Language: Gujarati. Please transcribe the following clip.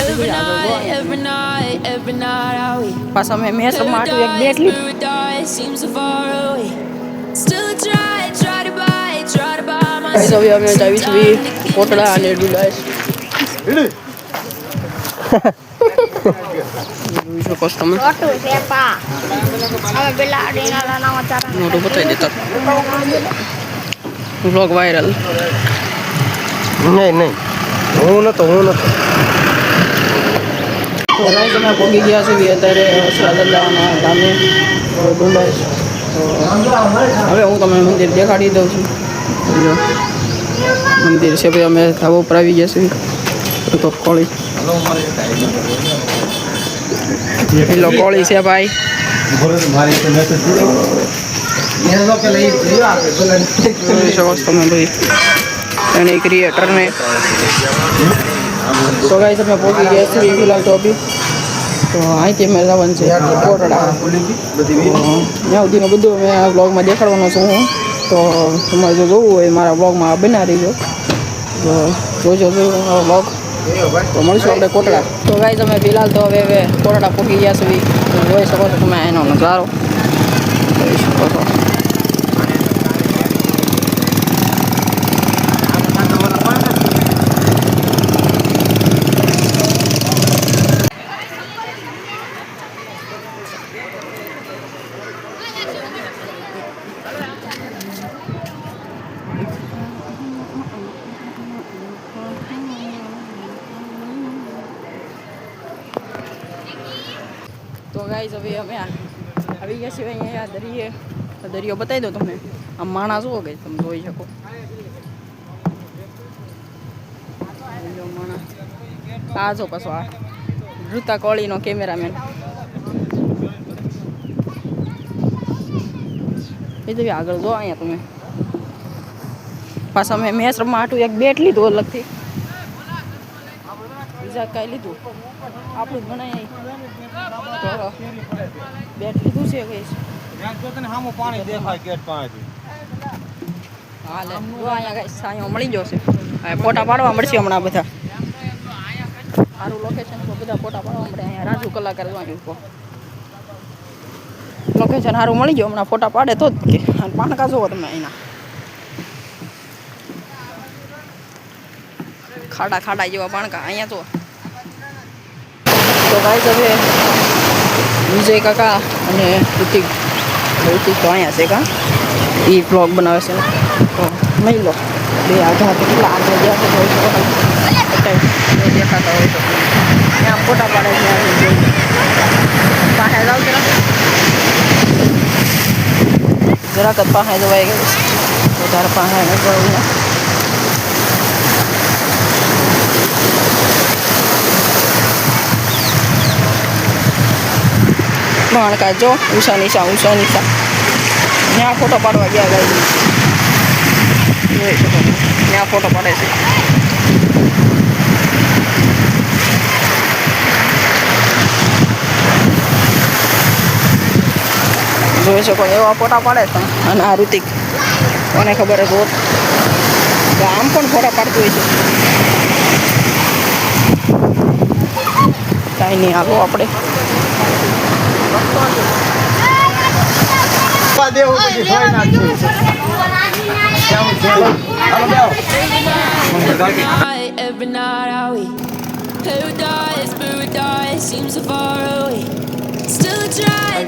every night are we? પાછા મેં મેચ માટે એક બેટ લીધું. Seems so far away. Still try to buy guys હવે અમે જાવી છીએ કોટડા અને ડુડાઈસ. જોઈ શકો છો તમે. મોટું બતાવી દેતા વ્લોગ વાયરલ. નહીં હું નતો તો ગાઈસ અમે પહોંચી ગયા છીએ અત્યારે અસરાદલ્લાના ગામે ડુડાઈસ. તો હવે હું તમને મંદિર દેખાડી દઉં છું. જો મંદિર છે ભાઈ. અમે ધાબા ઉપર આવી ગયા છીએ. તો કોળી પેલો કોળી છે ભાઈ. જોઈ શકો છો તમે ભાઈ એને ક્રિએટરને. તો ગાઈસ અમે પહોંચી ગયા છીએ ફિલહાલ તો અભી. તો અહીંથી અમે જવાનું છે કોટડા. ત્યાં સુધીનું બધું અમે આ બ્લોગમાં દેખાડવાનો છું હું. તો તમારે જો જોવું હોય મારા બ્લોગમાં બના રહીજો. તો જોજો બ્લોગ. તો મળીશું આપણે કોટડા. તો ગાઈસ અમે ફિલહાલ તો હવે કોટડા પહોંચી ગયા છીએ. જોઈ શકો છો તમે એનો નજારો જોઈ શકો છો. તો ગાઈસ હવે અમે આવી ગયા છીએ અહીંયા દરિયો બતાવી દો તમને. આમ માણસ જુઓ કે તમે જોઈ શકો. માણસ આ જો પાછો આ ઋતા કોળીનો કેમેરામેન. એ તો આગળ જો અહીંયા તમે. પાછા મેં મેચ રમવા હાટું એક બેટ લીધું અલગથી. બીજા કાંઈ લીધું આપણું જ બનાવી બેટ લીધું છે કઈ. હા લે અહીંયા કઈ સાયો મળી જશે. ફોટા પાડવા મળશે હમણાં બધા. સારું લોકેશન તો બધા ફોટા પાડવા મળે. અહીંયા રાજુ કલાકાર જોવાનું લોકેશન સારું મળી ગયું. હમણાં ફોટા પાડે તો જ કે પાણકા જોવો તમે અહીંના ખાડા જેવા પાણકા અહીંયા જો. તો ગાઈસ હવે વિજય કાકા અને ઋતિક તો અહીંયા છે કા એ બ્લોગ બનાવે છે. તો નહીં લો બે આઘા કેટલા આગળ ગયા છે જોઈ શકો દેખાતા હોય તો ત્યાં ફોટા પાડે છે. પાસે જાવ જરાક જ પાસે જવાય ગયું. વધારે પાસે જવું માણકા જો ઊંચા નીચા ત્યાં ફોટો પાડવા ગયા ગાઈ. જોઈ શકો ત્યાં ફોટો પાડે છે. જોઈ શકો એવા ફોટા પાડે છે. અને આ ઋતિક કોને ખબર જ હોત આમ પણ ફોટા પાડતું હોય છે. કાંઈ નહીં હાલો આપણે every night are we? Paradise seems so far away. Still try